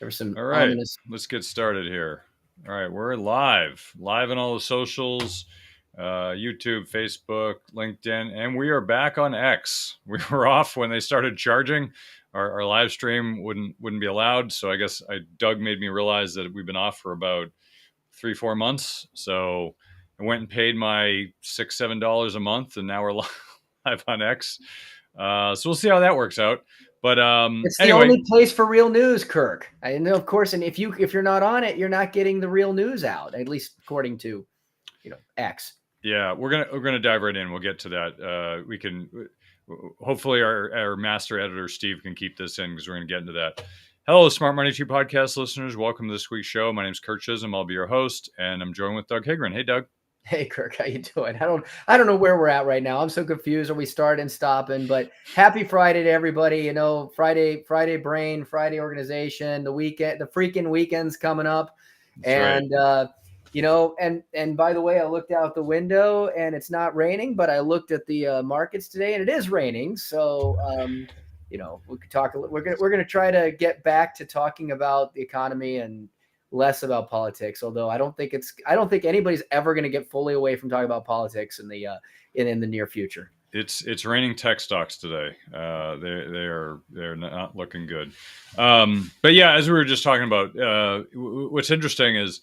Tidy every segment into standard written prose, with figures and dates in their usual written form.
There was some All right, ominous. let's get started here. All right, we're live on all the socials, YouTube, Facebook, LinkedIn, and we are back on X. We were off when they started charging. Our live stream wouldn't be allowed, so I guess Doug made me realize that we've been off for about 3-4 months. So I went and paid my $6-7 a month, and now we're live on X. So we'll see how that works out. But It's the anyway, only place for real news, Kirk. I know, of course. And if you're not on it, you're not getting the real news out. At least according to, X. yeah, we're gonna dive right in. We'll get to that. We can hopefully our master editor Steve can keep this in because we're gonna get into that. Hello, Smart Money 2 podcast listeners. Welcome to this week's show. My name is Kurt Chisholm. I'll be your host, and I'm joined with Doug Higren. Hey, Doug. Hey, Kirk, how you doing? I don't know where we're at right now. I'm so confused. Are we starting, stopping? But happy Friday to everybody. Friday brain, Friday organization. The weekend, the freaking weekend's coming up, That's right. and and by the way, I looked out the window and it's not raining, but I looked at the markets today and it is raining. So we could talk. We're gonna try to get back to talking about the economy and less about politics. Although I don't think anybody's ever going to get fully away from talking about politics in the near future. It's raining tech stocks today. They're not looking good. But yeah, as we were just talking about, what's interesting is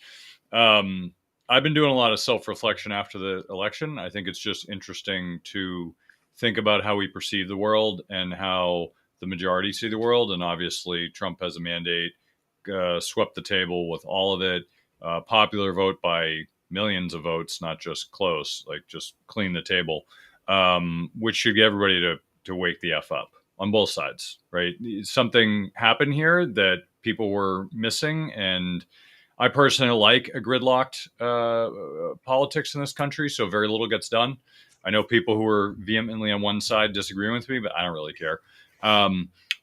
I've been doing a lot of self-reflection after the election. I think it's just interesting to think about how we perceive the world and how the majority see the world. And obviously, Trump has a mandate, swept the table with all of it. Popular vote by millions of votes, not just close, like just clean the table, which should get everybody to wake the F up on both sides, right? Something happened here that people were missing, and I personally like a gridlocked politics in this country, so very little gets done. I know people who are vehemently on one side disagreeing with me, but I don't really care.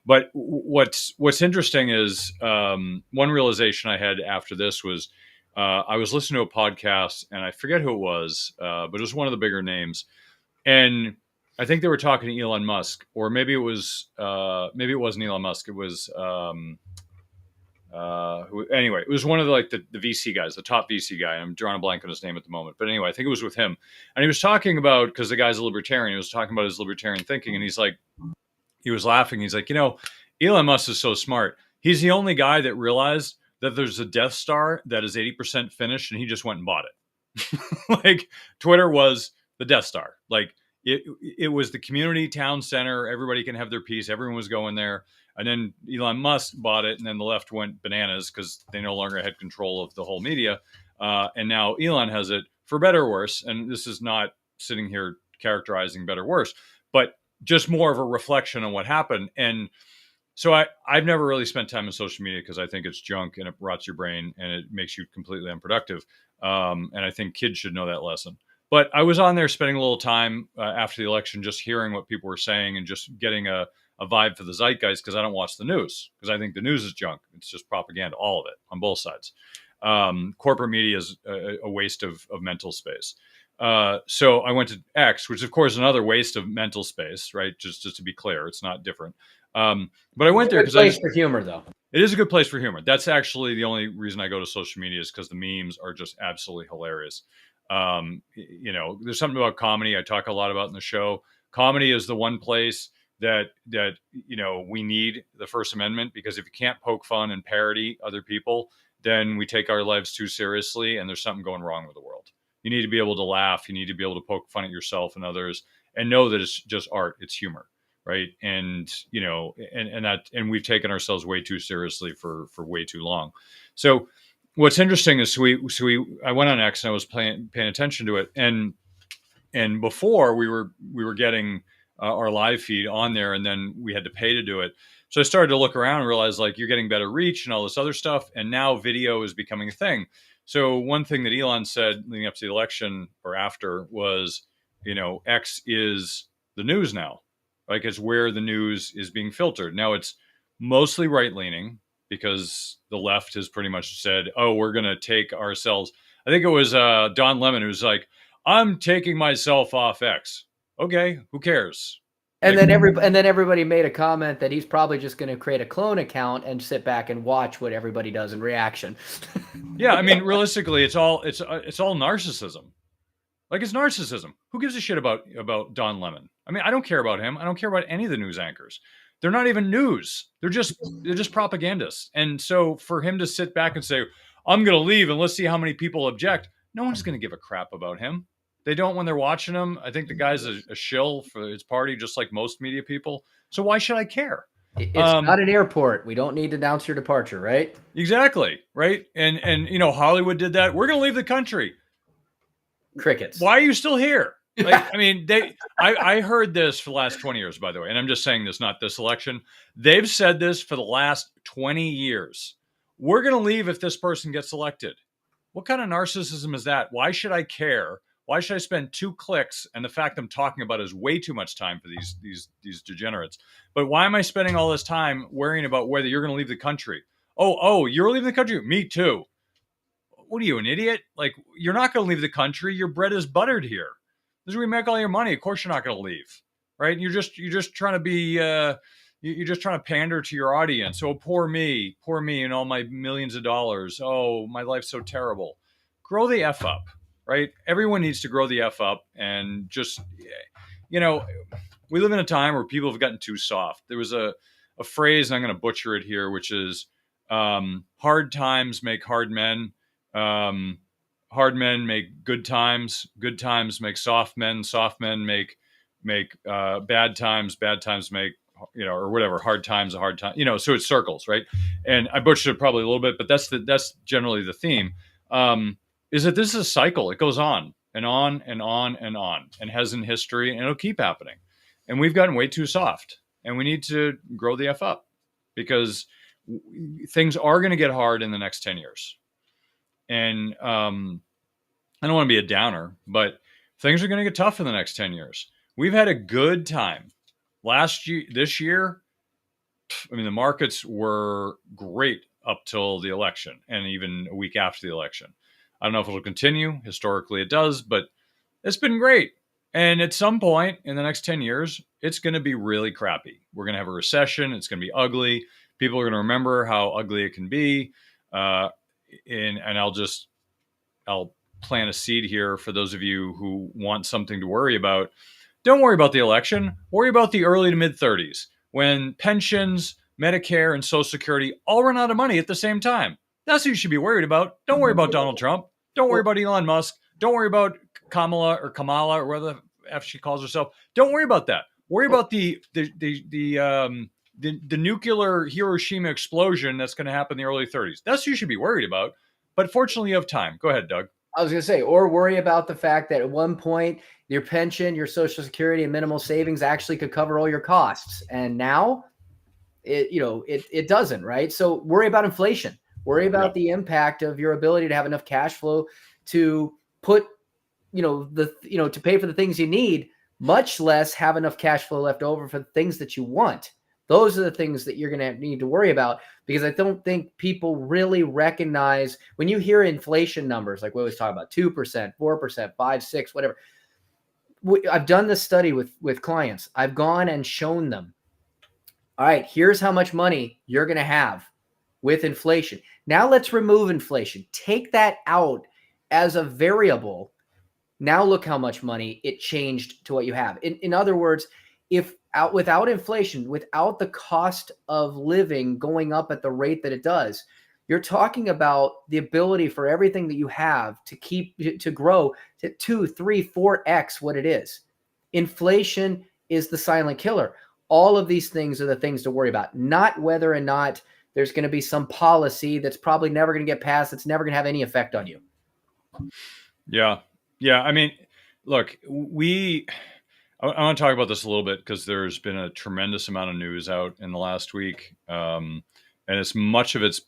But what's interesting is one realization I had after this was I was listening to a podcast, and I forget who it was, but it was one of the bigger names, and I think they were talking to Elon Musk, or maybe it wasn't Elon Musk. It was anyway, it was one of the VC guys, the top VC guy. I'm drawing a blank on his name at the moment, but anyway, I think it was with him, and he was talking about, because the guy's a libertarian, he was talking about his libertarian thinking, and he was laughing. He's like, Elon Musk is so smart. He's the only guy that realized that there's a Death Star that is 80% finished, and he just went and bought it. Like, Twitter was the Death Star. Like, it was the community town center. Everybody can have their piece. Everyone was going there. And then Elon Musk bought it, and then the left went bananas because they no longer had control of the whole media. And now Elon has it, for better or worse. And this is not sitting here characterizing better or worse, but just more of a reflection on what happened. And so I've never really spent time on social media because I think it's junk and it rots your brain and it makes you completely unproductive. And I think kids should know that lesson. But I was on there spending a little time after the election, just hearing what people were saying and just getting a vibe for the zeitgeist, because I don't watch the news, because I think the news is junk. It's just propaganda, all of it, on both sides. Corporate media is a waste of mental space. So I went to X, which of course is another waste of mental space, right? Just to be clear, it's not different. But I went there because place for humor, though. It is a good place for humor. That's actually the only reason I go to social media, is because the memes are just absolutely hilarious. There's something about comedy I talk a lot about in the show. Comedy is the one place that we need the First Amendment, because if you can't poke fun and parody other people, then we take our lives too seriously, and there's something going wrong with the world. You need to be able to laugh. You need to be able to poke fun at yourself and others, and know that it's just art. It's humor, right? And and we've taken ourselves way too seriously for way too long. So what's interesting is I went on X and I was paying attention to it, and before we were getting our live feed on there, and then we had to pay to do it. So I started to look around and realize, like, you're getting better reach and all this other stuff, and now video is becoming a thing. So one thing that Elon said leading up to the election or after was, X is the news now. Like, it's where the news is being filtered. Now it's mostly right leaning, because the left has pretty much said, oh, we're going to take ourselves. I think it was Don Lemon who's like, I'm taking myself off X. Okay, who cares? And then everybody made a comment that he's probably just going to create a clone account and sit back and watch what everybody does in reaction. Yeah, I mean, realistically, it's all narcissism. Like, it's narcissism. Who gives a shit about Don Lemon? I mean, I don't care about him. I don't care about any of the news anchors. They're not even news. They're just propagandists. And so for him to sit back and say, "I'm going to leave and let's see how many people object," no one's going to give a crap about him. They don't when they're watching him. I think the guy's a shill for his party, just like most media people. So why should I care? It's not an airport. We don't need to announce your departure, right? Exactly, right? And you know, Hollywood did that. We're going to leave the country. Crickets. Why are you still here? Like, I mean, I heard this for the last 20 years, by the way, and I'm just saying this, not this election. They've said this for the last 20 years. We're going to leave if this person gets elected. What kind of narcissism is that? Why should I care? Why should I spend 2 clicks? And the fact I'm talking about is way too much time for these degenerates. But why am I spending all this time worrying about whether you're going to leave the country? Oh, you're leaving the country? Me too. What are you, an idiot? Like, you're not going to leave the country. Your bread is buttered here. This is where you make all your money. Of course, you're not going to leave, right? You're just trying to be, you're just trying to pander to your audience. Oh, poor me, and all my millions of dollars. Oh, my life's so terrible. Grow the F up, right? Everyone needs to grow the F up, and just, you know, we live in a time where people have gotten too soft. There was a phrase, and I'm going to butcher it here, which is, hard times make hard men. Hard men make good times make soft men make bad times make, you know, or whatever, hard times a hard time, you know, so it circles, right? And I butchered it probably a little bit, but that's generally the theme, is that this is a cycle. It goes on and on and on and on, and has in history, and it'll keep happening. And we've gotten way too soft, and we need to grow the F up, because things are going to get hard in the next 10 years. And I don't want to be a downer, but things are going to get tough in the next 10 years. We've had a good time. This year, I mean, the markets were great up till the election, and even a week after the election. I don't know if it'll continue. Historically, it does, but it's been great. And at some point in the next 10 years, it's going to be really crappy. We're going to have a recession. It's going to be ugly. People are going to remember how ugly it can be. And I'll plant a seed here for those of you who want something to worry about. Don't worry about the election. Worry about the early to mid 30s, when pensions, Medicare, and Social Security all run out of money at the same time. That's what you should be worried about. Don't worry about Donald Trump. Don't worry about Elon Musk. Don't worry about Kamala or whatever the F she calls herself. Don't worry about that. Worry about the nuclear Hiroshima explosion that's going to happen in the early 30s. That's what you should be worried about. But fortunately, you have time. Go ahead, Doug. I was going to say, or worry about the fact that at one point your pension, your Social Security, and minimal savings actually could cover all your costs, and now it doesn't, right? So worry about inflation. Worry about the impact of your ability to have enough cash flow to put, to pay for the things you need, much less have enough cash flow left over for the things that you want. Those are the things that you're going to need to worry about, because I don't think people really recognize when you hear inflation numbers, like we always talk about 2%, 4%, 5, 6, whatever. I've done this study with clients. I've gone and shown them, all right, here's how much money you're going to have with inflation. Now let's remove inflation. Take that out as a variable. Now look how much money it changed to what you have. In other words, without inflation, without the cost of living going up at the rate that it does, you're talking about the ability for everything that you have to grow to 2, 3, 4x what it is. Inflation is the silent killer. All of these things are the things to worry about, not whether or not there's going to be some policy that's probably never going to get passed, that's never going to have any effect on you. Yeah. I mean, look, I want to talk about this a little bit, because there's been a tremendous amount of news out in the last week. And much of it's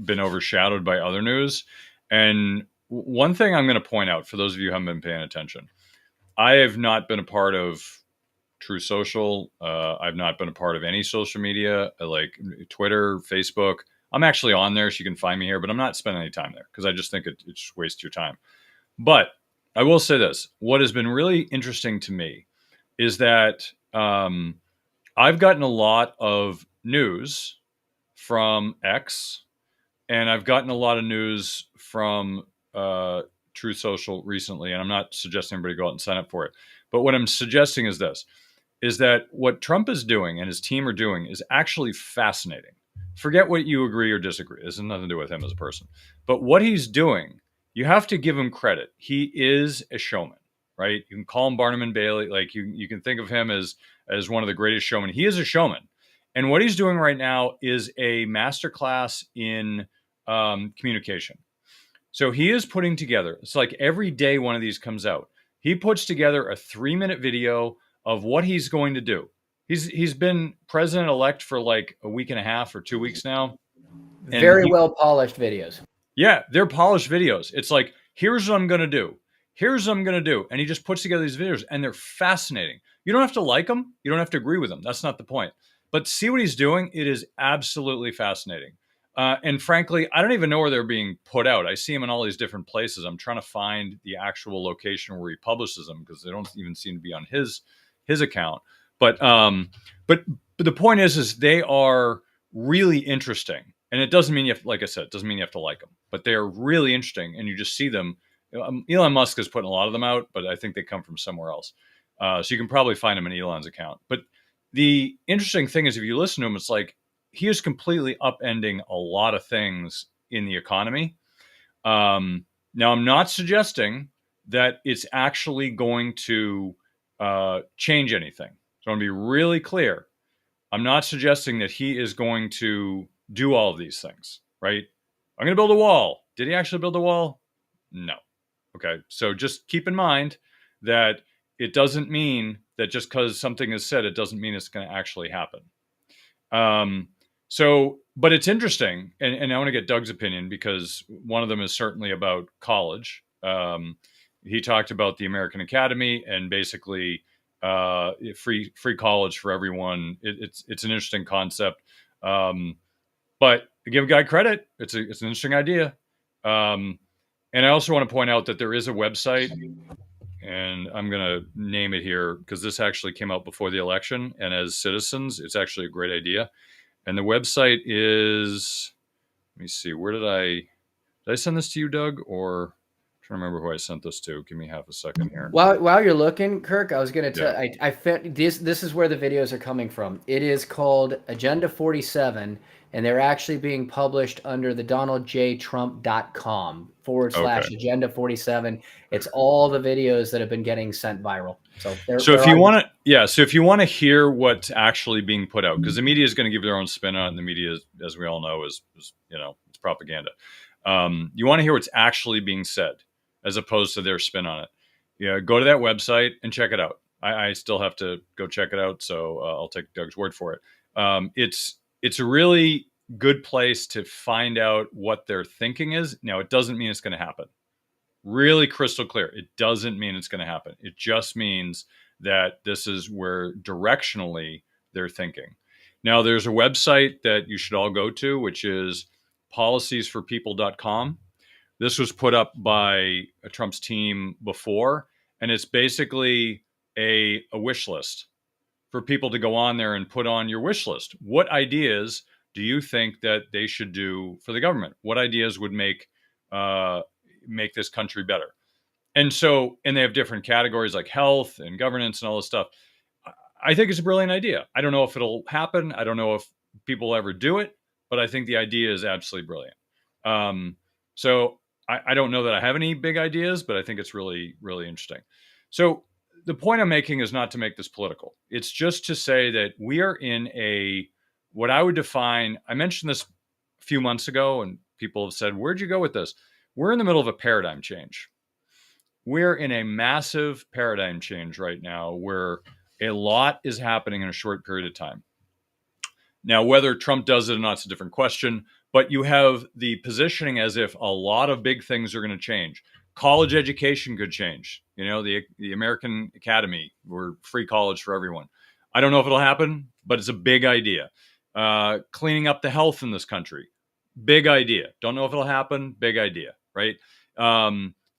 been overshadowed by other news. And one thing I'm going to point out for those of you who haven't been paying attention, I have not been a part of True Social. I've not been a part of any social media like Twitter, Facebook. I'm actually on there, so you can find me here, but I'm not spending any time there because I just think it just wastes your time. But I will say this. What has been really interesting to me is that I've gotten a lot of news from X, and I've gotten a lot of news from Truth Social recently, and I'm not suggesting everybody go out and sign up for it. But what I'm suggesting is this, is that what Trump is doing and his team are doing is actually fascinating. Forget what you agree or disagree. This has nothing to do with him as a person. But what he's doing, you have to give him credit. He is a showman, right? You can call him Barnum and Bailey. Like you can think of him as one of the greatest showmen. He is a showman. And what he's doing right now is a masterclass in communication. So he is putting together, it's like every day one of these comes out. He puts together a 3-minute video of what he's going to do. He's been president elect for like a week and a half or 2 weeks now. Very well polished videos. Yeah, they're polished videos. It's like, here's what I'm going to do. Here's what I'm going to do. And he just puts together these videos and they're fascinating. You don't have to like them. You don't have to agree with them. That's not the point. But see what he's doing. It is absolutely fascinating. And frankly, I don't even know where they're being put out. I see them in all these different places. I'm trying to find the actual location where he publishes them because they don't even seem to be on his account. But the point is they are really interesting. And it doesn't mean you have, like I said, it doesn't mean you have to like them, but they're really interesting, and you just see them. Elon Musk is putting a lot of them out, but I think they come from somewhere else. So you can probably find them in Elon's account. But the interesting thing is, if you listen to him, it's like he is completely upending a lot of things in the economy. Now, I'm not suggesting that it's actually going to change anything. So I want to be really clear. I'm not suggesting that he is going to do all of these things, right? I'm going to build a wall. Did he actually build a wall? No. Okay. So just keep in mind that it doesn't mean that just because something is said, it doesn't mean it's going to actually happen. But it's interesting. And I want to get Doug's opinion because one of them is certainly about college. He talked about the American Academy and basically free college for everyone. It's an interesting concept. But to give a guy credit, it's an interesting idea. And I also want to point out that there is a website, and I'm going to name it here because this actually came out before the election. And as citizens, it's actually a great idea. And the website is, let me see, did I send this to you, Doug? Or I'm trying to remember who I sent this to. Give me half a second here. While you're looking, Kirk, I was going to tell I found this is where the videos are coming from. It is called Agenda 47, and they're actually being published under the donaldjtrump.com / Agenda 47. It's all the videos that have been getting sent viral. So if you want to hear what's actually being put out, because the media is going to give their own spin on it, and the media, as we all know, is it's propaganda. You want to hear what's actually being said, as opposed to their spin on it. Yeah, go to that website and check it out. I still have to go check it out, so I'll take Doug's word for it. It's a really good place to find out what their thinking is. Now, it doesn't mean it's going to happen. Really crystal clear. It doesn't mean it's going to happen. It just means that this is where directionally they're thinking. Now, there's a website that you should all go to, which is policysforpeople.com. This was put up by Trump's team before, and it's basically a wish list for people to go on there and put on your wish list. What ideas do you think that they should do for the government? What ideas would make this country better? And they have different categories like health and governance and all this stuff. I think it's a brilliant idea. I don't know if it'll happen. I don't know if people will ever do it, but I think the idea is absolutely brilliant. So I don't know that I have any big ideas, but I think it's really, really interesting. So the point I'm making is not to make this political. It's just to say that we are in what I would define, I mentioned this a few months ago, and people have said, where'd you go with this? We're in the middle of a paradigm change. We're in a massive paradigm change right now where a lot is happening in a short period of time. Now, whether Trump does it or not is a different question, but you have the positioning as if a lot of big things are going to change. College education could change. The American Academy, we're free college for everyone. I don't know if it'll happen, but it's a big idea. Cleaning up the health in this country, big idea. Don't know if it'll happen, big idea, right?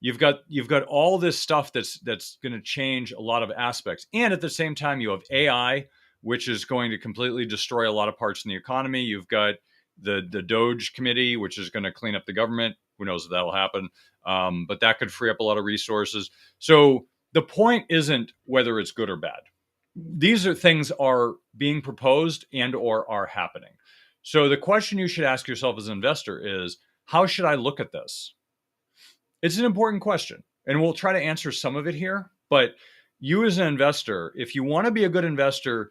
You've got all this stuff that's going to change a lot of aspects. And at the same time, you have AI, which is going to completely destroy a lot of parts in the economy. You've got the Doge committee, which is going to clean up the government. Who knows if that'll happen? But that could free up a lot of resources. So the point isn't whether it's good or bad. These are things are being proposed and or are happening. So the question you should ask yourself as an investor is, how should I look at this? It's an important question, and we'll try to answer some of it here. But you as an investor, if you want to be a good investor,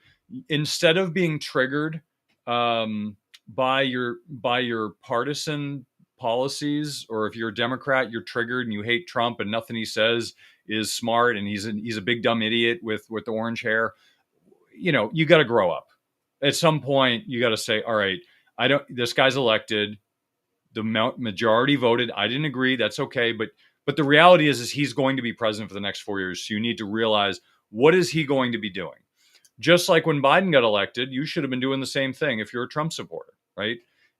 instead of being triggered by your partisan policies, or if you're a Democrat, you're triggered and you hate Trump and nothing he says is smart and he's a big dumb idiot with orange hair, you got to grow up. At some point, you got to say, all right, this guy's elected. The majority voted. I didn't agree. That's okay. But the reality is he's going to be president for the next 4 years. So you need to realize, what is he going to be doing? Just like when Biden got elected, you should have been doing the same thing if you're a Trump supporter, right?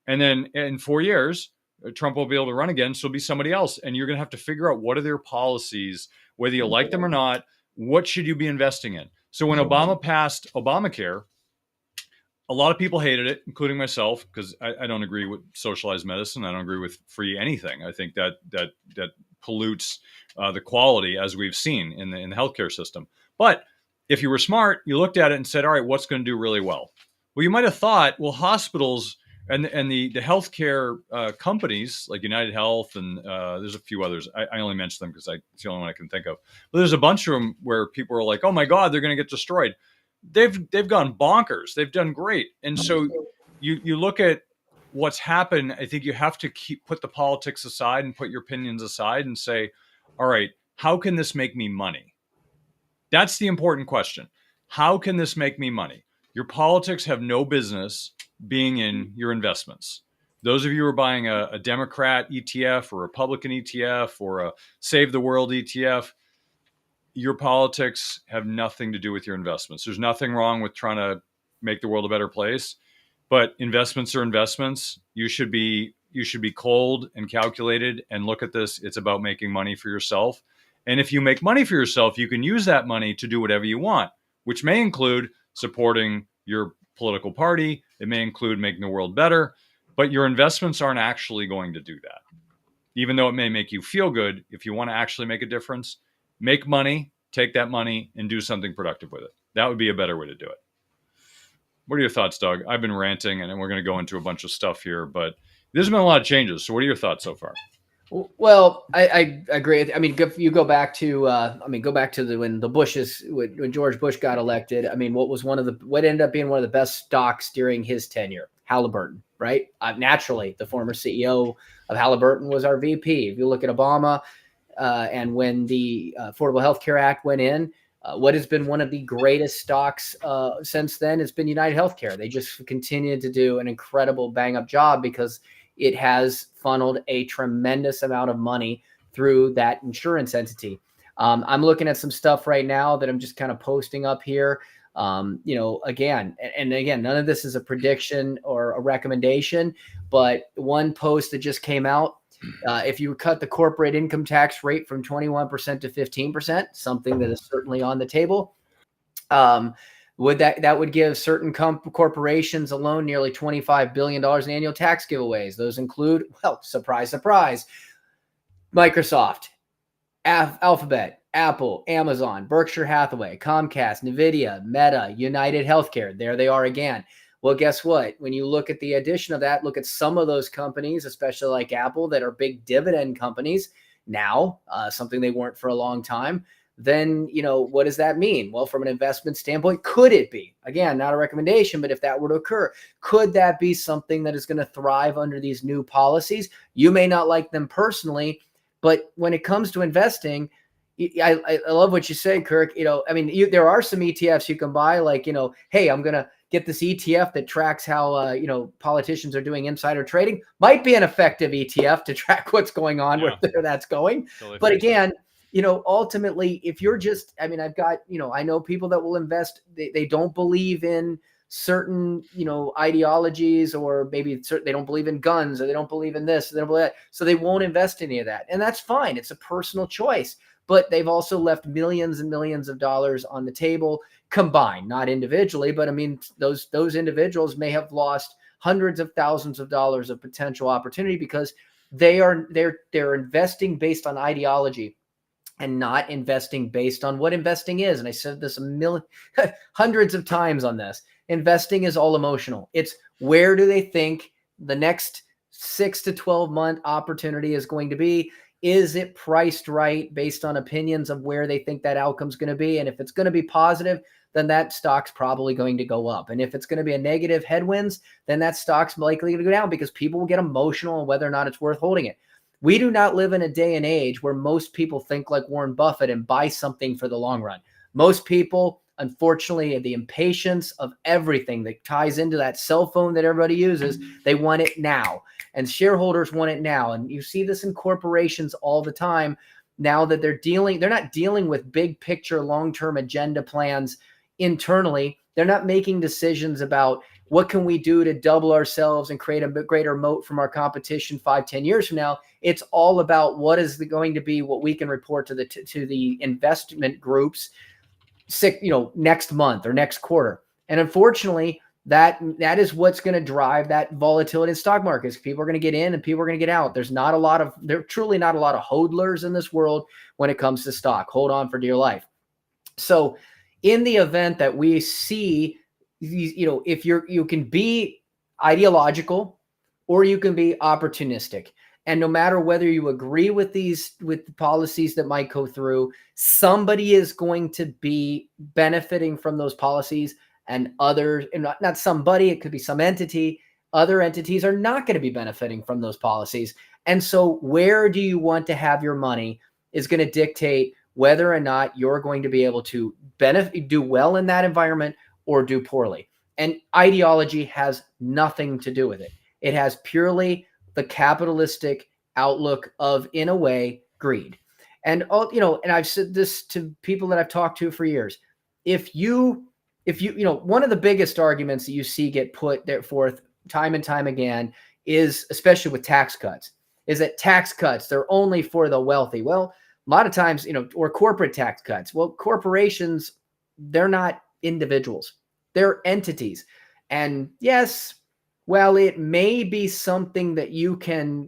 And then in 4 years, Trump will be able to run again. So it'll be somebody else. And you're going to have to figure out, what are their policies, whether you like them or not. What should you be investing in? So when Obama passed Obamacare, a lot of people hated it, including myself, because I don't agree with socialized medicine. I don't agree with free anything. I think that pollutes the quality, as we've seen in the healthcare system. But if you were smart, you looked at it and said, all right, what's going to do really well? Well, you might have thought, well, hospitals and the healthcare companies like United Health and there's a few others. I only mention them because it's the only one I can think of. But there's a bunch of them where people are like, oh my God, they're going to get destroyed. They've gone bonkers. They've done great. And so you look at what's happened. I think you have to put the politics aside and put your opinions aside and say, all right, how can this make me money? That's the important question. How can this make me money? Your politics have no business being in your investments. Those of you who are buying a Democrat ETF or a Republican ETF or a Save the World ETF, your politics have nothing to do with your investments. There's nothing wrong with trying to make the world a better place, but investments are investments. You should be cold and calculated and look at this. It's about making money for yourself. And if you make money for yourself, you can use that money to do whatever you want, which may include supporting your political party. It may include making the world better, but your investments aren't actually going to do that. Even though it may make you feel good, if you want to actually make a difference, make money, take that money, and do something productive with it. That would be a better way to do it. What are your thoughts, Doug? I've been ranting, and we're going to go into a bunch of stuff here, but there's been a lot of changes. So what are your thoughts so far? Well, I agree. I mean, if you go back to when George Bush got elected. I mean, what ended up being one of the best stocks during his tenure? Halliburton, right? Naturally, the former CEO of Halliburton was our VP. If you look at Obama, and when the Affordable Health Care Act went in, what has been one of the greatest stocks since then has been United Healthcare. They just continued to do an incredible bang-up job because it has funneled a tremendous amount of money through that insurance entity. I'm looking at some stuff right now that I'm just kind of posting up here. Again, none of this is a prediction or a recommendation, but one post that just came out, if you cut the corporate income tax rate from 21% to 15%, something that is certainly on the table, that would give certain corporations alone nearly $25 billion in annual tax giveaways. Those include, well, surprise, surprise, Microsoft, Alphabet, Apple, Amazon, Berkshire Hathaway, Comcast, NVIDIA, Meta, United Healthcare. There they are again. Well, guess what? When you look at the addition of that, look at some of those companies, especially like Apple, that are big dividend companies now, something they weren't for a long time. Then, what does that mean? Well, from an investment standpoint, could it be? Again, not a recommendation, but if that were to occur, could that be something that is going to thrive under these new policies? You may not like them personally, but when it comes to investing, I love what you say, Kirk. There are some ETFs you can buy, like, hey, I'm going to get this ETF that tracks how, politicians are doing insider trading. Might be an effective ETF to track what's going on, where that's going. Totally. But again, ultimately, if you're just, I know people that will invest, they don't believe in certain, ideologies, or maybe they don't believe in guns, or they don't believe in this, or they don't believe that. So they won't invest in any of that. And that's fine. It's a personal choice. but they've also left millions and millions of dollars on the table combined, not individually, but I mean, those individuals may have lost hundreds of thousands of dollars of potential opportunity because they're investing based on ideology and not investing based on what investing is. And I said this a million, hundreds of times on this. Investing is all emotional. It's where do they think the next 6 to 12 month opportunity is going to be? Is it priced right based on opinions of where they think that outcome is going to be? And if it's going to be positive, then that stock's probably going to go up. And if it's going to be a negative headwinds, then that stock's likely to go down because people will get emotional on whether or not it's worth holding it. We do not live in a day and age where most people think like Warren Buffett and buy something for the long run. Most people, unfortunately, the impatience of everything that ties into that cell phone that everybody uses, they want it now. And shareholders want it now. And you see this in corporations all the time now that they're not dealing with big picture, long-term agenda plans internally. They're not making decisions about what can we do to double ourselves and create a greater moat from our competition 5-10 years from now. It's all about what is going to be what we can report to the investment groups next month or next quarter. And unfortunately, that is what's going to drive that volatility in stock markets. People are going to get in and people are going to get out. There are truly not a lot of hodlers in this world when it comes to stock. Hold on for dear life. So in the event that we see, if you can be ideological or you can be opportunistic. And no matter whether you agree with the policies that might go through, somebody is going to be benefiting from those policies, and others, and not somebody, it could be some entity. Other entities are not going to be benefiting from those policies. And so where do you want to have your money is going to dictate whether or not you're going to be able to do well in that environment or do poorly. And ideology has nothing to do with it. It has purely the capitalistic outlook of, in a way, greed. And and I've said this to people that I've talked to for years. If you one of the biggest arguments that you see get put there forth time and time again is, especially with tax cuts, is that tax cuts, they're only for the wealthy. Well, a lot of times, or corporate tax cuts. Well, corporations, they're not individuals. They're entities. And yes, well, it may be something that you can,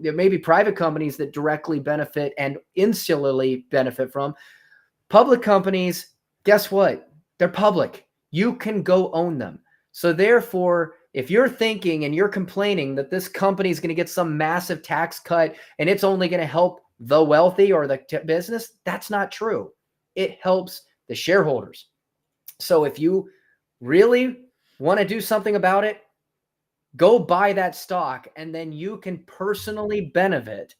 there may be private companies that directly benefit and insularly benefit from. Public companies, guess what? They're public. You can go own them. So therefore, if you're thinking and you're complaining that this company is going to get some massive tax cut and it's only going to help the wealthy or the business, that's not true. It helps the shareholders. So if you really want to do something about it, go buy that stock, and then you can personally benefit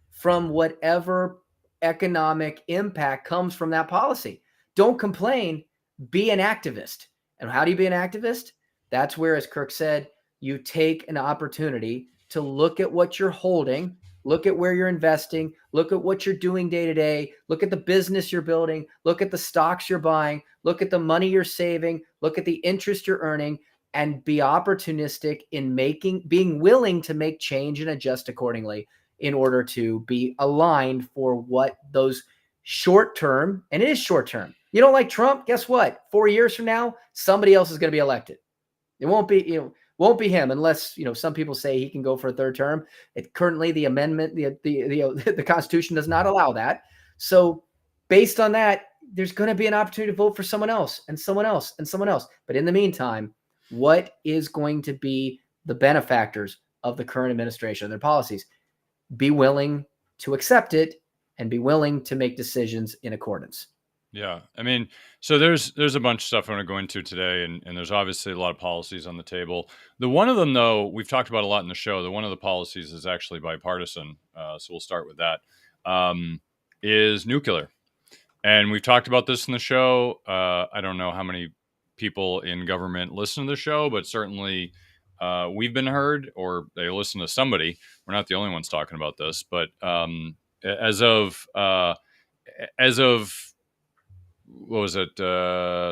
from whatever economic impact comes from that policy. Don't complain, be an activist. And how do you be an activist? That's where, as Kirk said, you take an opportunity to look at what you're holding, look at where you're investing, look at what you're doing day to day, look at the business you're building, look at the stocks you're buying, look at the money you're saving, look at the interest you're earning, and be opportunistic in being willing to make change and adjust accordingly in order to be aligned for what those short term, and it is short term. You don't like Trump? Guess what? 4 years from now, somebody else is going to be elected. It won't be him unless, some people say he can go for a third term. Currently the amendment, the Constitution does not allow that. So based on that, there's going to be an opportunity to vote for someone else and someone else and someone else. But in the meantime, what is going to be the benefactors of the current administration, their policies? Be willing to accept it and be willing to make decisions in accordance. Yeah. I mean, so there's a bunch of stuff I want to go into today, and there's obviously a lot of policies on the table. The one of them, though, we've talked about a lot in the show. The one of the policies is actually bipartisan. So we'll start with that, is nuclear. And we've talked about this in the show. I don't know how many people in government listen to the show, but certainly we've been heard, or they listen to somebody. We're not the only ones talking about this, but as of what was it,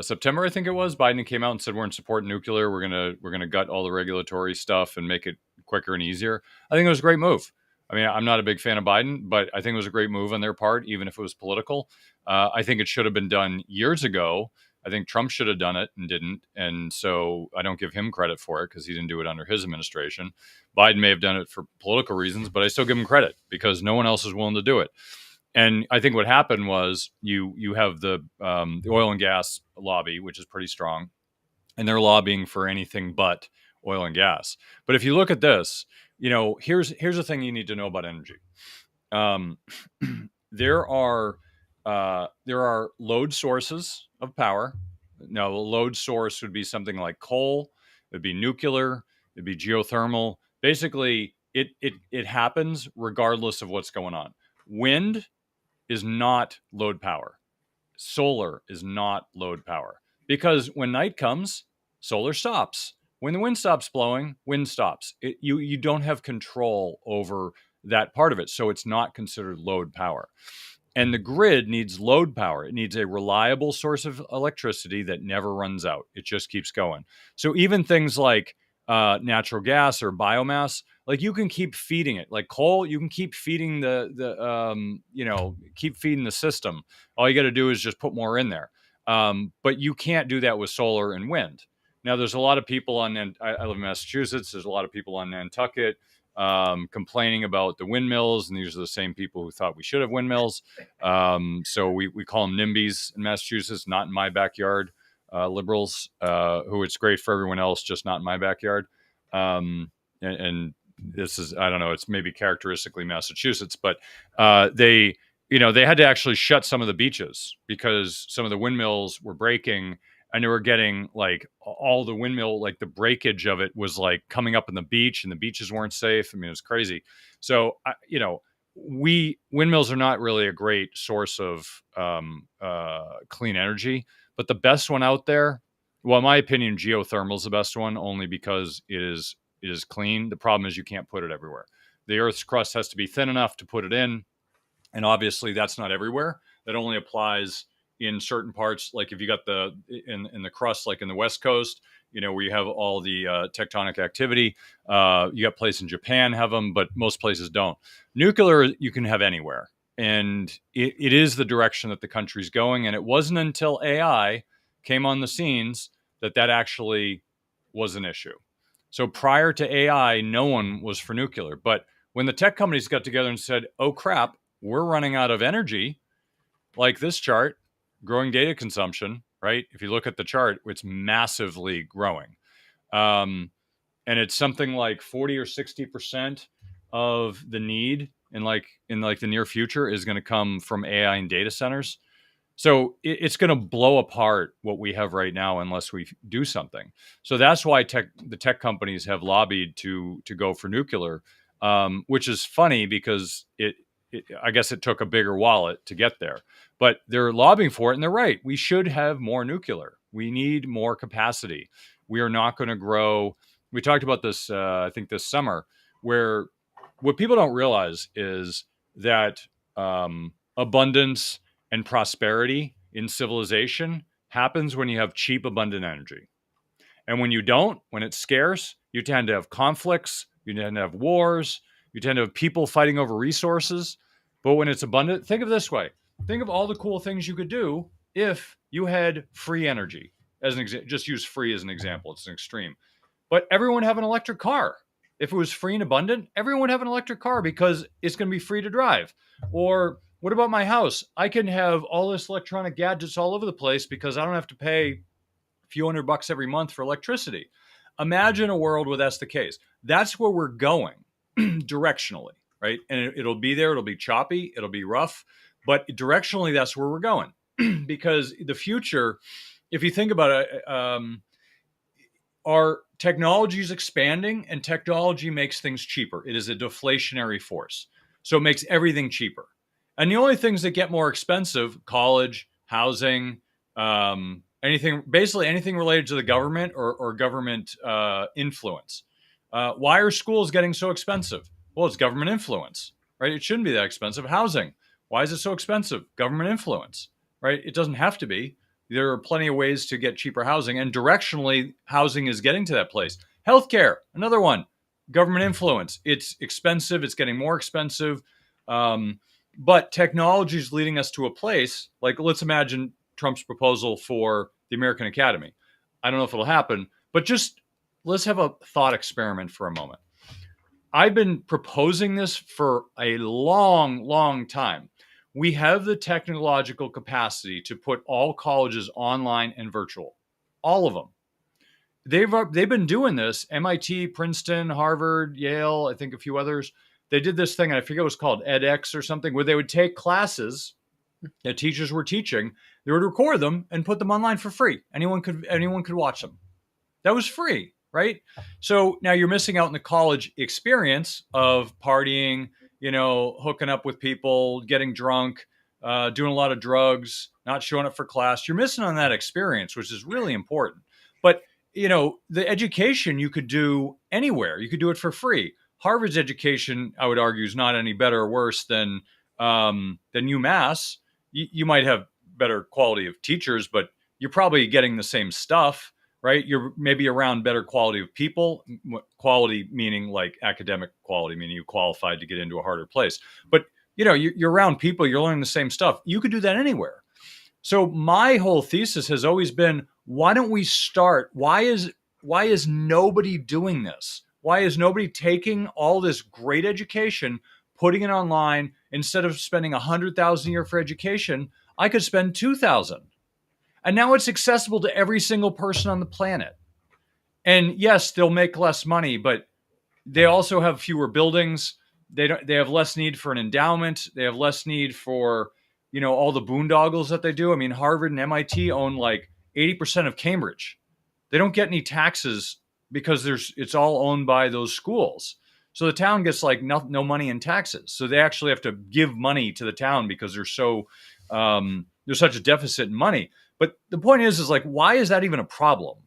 September, I think it was, Biden came out and said we're in support of nuclear. We're gonna gut all the regulatory stuff and make it quicker and easier. I think it was a great move. I mean, I'm not a big fan of Biden, but I think it was a great move on their part, even if it was political. I think it should have been done years ago. I think Trump should have done it and didn't. And so I don't give him credit for it because he didn't do it under his administration. Biden may have done it for political reasons, but I still give him credit because no one else is willing to do it. And I think what happened was you have the oil and gas lobby, which is pretty strong, and they're lobbying for anything but oil and gas. But if you look at this, here's the thing you need to know about energy. Um, there are load sources of power. Now, a load source would be something like coal. It'd be nuclear. It'd be geothermal. Basically, it happens regardless of what's going on. Wind is not load power. Solar is not load power because when night comes, solar stops. When the wind stops blowing, wind stops. You don't have control over that part of it, so it's not considered load power. And the grid needs load power. It needs a reliable source of electricity that never runs out. It just keeps going. So even things like natural gas or biomass, like you can keep feeding it. Like coal, you can keep feeding keep feeding the system. All you got to do is just put more in there. But you can't do that with solar and wind. Now, there's a lot of people I live in Massachusetts. There's a lot of people on Nantucket complaining about the windmills, and these are the same people who thought we should have windmills. So we call them NIMBYs in Massachusetts, not in my backyard. Liberals, who it's great for everyone else, just not in my backyard. And this is, I don't know, it's maybe characteristically Massachusetts, but they had to actually shut some of the beaches because some of the windmills were breaking, and they were getting like all the windmill, like the breakage of it was like coming up in the beach, and the beaches weren't safe. I mean, it was crazy. So, windmills are not really a great source of clean energy, but the best one out there, well, in my opinion, geothermal is the best one, only because it is clean. The problem is you can't put it everywhere. The Earth's crust has to be thin enough to put it in, and obviously that's not everywhere. That only applies in certain parts, like if you got in the crust, like in the West Coast, where you have all the tectonic activity. You got places in Japan have them, but most places don't. Nuclear you can have anywhere, and it is the direction that the country's going. And it wasn't until AI came on the scenes that actually was an issue. So prior to AI, no one was for nuclear. But when the tech companies got together and said, "Oh crap, we're running out of energy," like this chart, growing data consumption, right? If you look at the chart, it's massively growing. And it's something like 40 or 60% of the need in the near future is going to come from AI and data centers. So it's going to blow apart what we have right now unless we do something. So that's why the tech companies have lobbied to go for nuclear, which is funny because I guess it took a bigger wallet to get there, but they're lobbying for it, and they're right. We should have more nuclear. We need more capacity. We are not going to grow. We talked about this, I think, this summer, where what people don't realize is that abundance and prosperity in civilization happens when you have cheap, abundant energy. And when you don't, when it's scarce, you tend to have conflicts, you tend to have wars, you tend to have people fighting over resources. But when it's abundant, think of it this way. Think of all the cool things you could do if you had free energy. As an example, just use free as an example. It's an extreme. But everyone would have an electric car. If it was free and abundant, everyone would have an electric car because it's going to be free to drive. Or what about my house? I can have all this electronic gadgets all over the place because I don't have to pay a few $100 every month for electricity. Imagine a world where that's the case. That's where we're going directionally, right? And it'll be there. It'll be choppy. It'll be rough. But directionally, that's where we're going. Because the future, if you think about it, our technology is expanding, and technology makes things cheaper. It is a deflationary force. So it makes everything cheaper. And the only things that get more expensive, college, housing, basically anything related to the government or government influence. Why are schools getting so expensive? Well, it's government influence, right? It shouldn't be that expensive. Housing, why is it so expensive? Government influence, right? It doesn't have to be. There are plenty of ways to get cheaper housing, and directionally, housing is getting to that place. Healthcare, another one. government influence. It's expensive. It's getting more expensive. Um, but technology is leading us to a place like, let's imagine Trump's proposal for the American Academy. I don't know if it'll happen, but just let's have a thought experiment for a moment. I've been proposing this for a long, long time. We have the technological capacity to put all colleges online and virtual, all of them. They've been doing this. MIT, Princeton, Harvard, Yale, I think a few others. They did this thing, and I forget what it was called, edX or something, where they would take classes that teachers were teaching, they would record them and put them online for free. Anyone could watch them. That was free, right? So now you're missing out on the college experience of partying, hooking up with people, getting drunk, doing a lot of drugs, not showing up for class. You're missing on that experience, which is really important. But the education you could do anywhere. You could do it for free. Harvard's education, I would argue, is not any better or worse than UMass. You might have better quality of teachers, but you're probably getting the same stuff, right? You're maybe around better quality of people, quality meaning like academic quality, meaning you qualified to get into a harder place. But you're around people, you're learning the same stuff. You could do that anywhere. So my whole thesis has always been, why don't we start? Why is nobody doing this? Why is nobody taking all this great education, putting it online? Instead of spending $100,000 a year for education, I could spend $2,000. And now it's accessible to every single person on the planet. And yes, they'll make less money, but they also have fewer buildings. They have less need for an endowment. They have less need for, all the boondoggles that they do. I mean, Harvard and MIT own like 80% of Cambridge. They don't get any taxes because it's all owned by those schools. So the town gets like no money in taxes. So they actually have to give money to the town because there's such a deficit in money. But the point is like, why is that even a problem?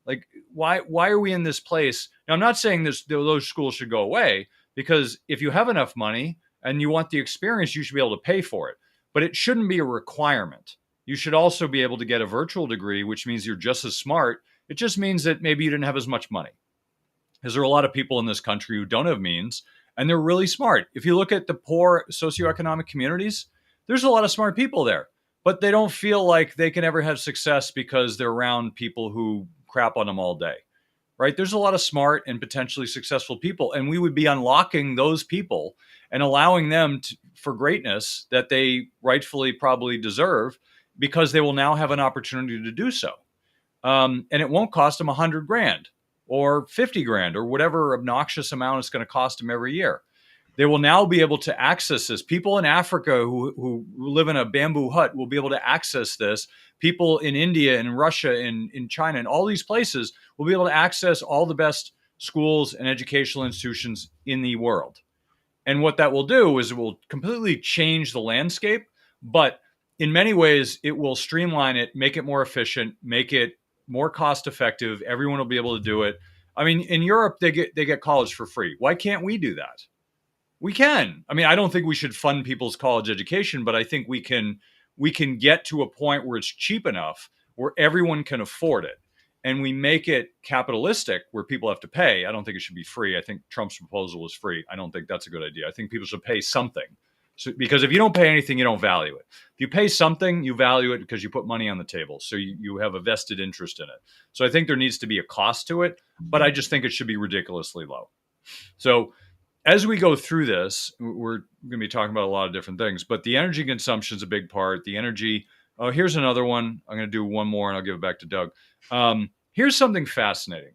Like, why are we in this place? Now, I'm not saying those schools should go away, because if you have enough money and you want the experience, you should be able to pay for it. But it shouldn't be a requirement. You should also be able to get a virtual degree, which means you're just as smart. It just means that maybe you didn't have as much money. Because there are a lot of people in this country who don't have means, and they're really smart. If you look at the poor socioeconomic communities, there's a lot of smart people there, but they don't feel like they can ever have success because they're around people who crap on them all day, right? There's a lot of smart and potentially successful people, and we would be unlocking those people and allowing them for greatness that they rightfully probably deserve, because they will now have an opportunity to do so. And it won't cost them $100,000 or $50,000 or whatever obnoxious amount it's going to cost them every year. They will now be able to access this. People in Africa who live in a bamboo hut will be able to access this. People in India and Russia and in China and all these places will be able to access all the best schools and educational institutions in the world. And what that will do is it will completely change the landscape, but in many ways it will streamline it, make it more efficient, make it more cost effective. Everyone will be able to do it. I mean, in Europe, they get college for free. Why can't we do that? We can. I mean, I don't think we should fund people's college education, but I think we can get to a point where it's cheap enough where everyone can afford it. And we make it capitalistic where people have to pay. I don't think it should be free. I think Trump's proposal was free. I don't think that's a good idea. I think people should pay something. So, because if you don't pay anything, you don't value it. If you pay something, you value it because you put money on the table. So you have a vested interest in it. So I think there needs to be a cost to it, but I just think it should be ridiculously low. So as we go through this, we're going to be talking about a lot of different things, but the energy consumption is a big part. The energy. Oh, here's another one. I'm going to do one more and I'll give it back to Doug. Here's something fascinating.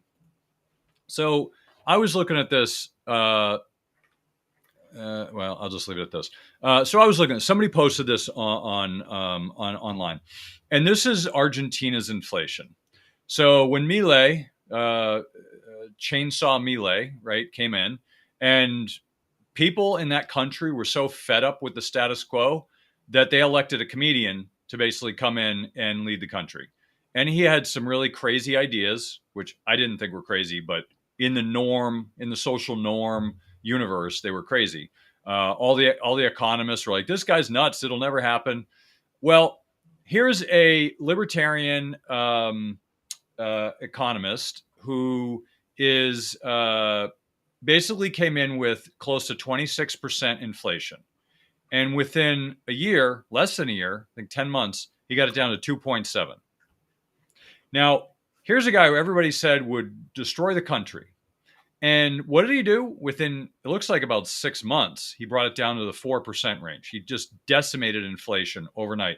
So I was looking at this. Well, I'll just leave it at this. So I was looking. Somebody posted this on online, and this is Argentina's inflation. So when Milei, chainsaw Milei, right, came in, and people in that country were so fed up with the status quo that they elected a comedian to basically come in and lead the country. And he had some really crazy ideas, which I didn't think were crazy, but in the social norm universe, they were crazy. All the economists were like, this guy's nuts. It'll never happen. Well, here's a libertarian economist who is basically came in with close to 26% inflation. And within a year, less than a year, I think 10 months, he got it down to 2.7. Now, here's a guy who everybody said would destroy the country. And what did he do? Within, it looks like about 6 months, he brought it down to the 4% range. He just decimated inflation overnight.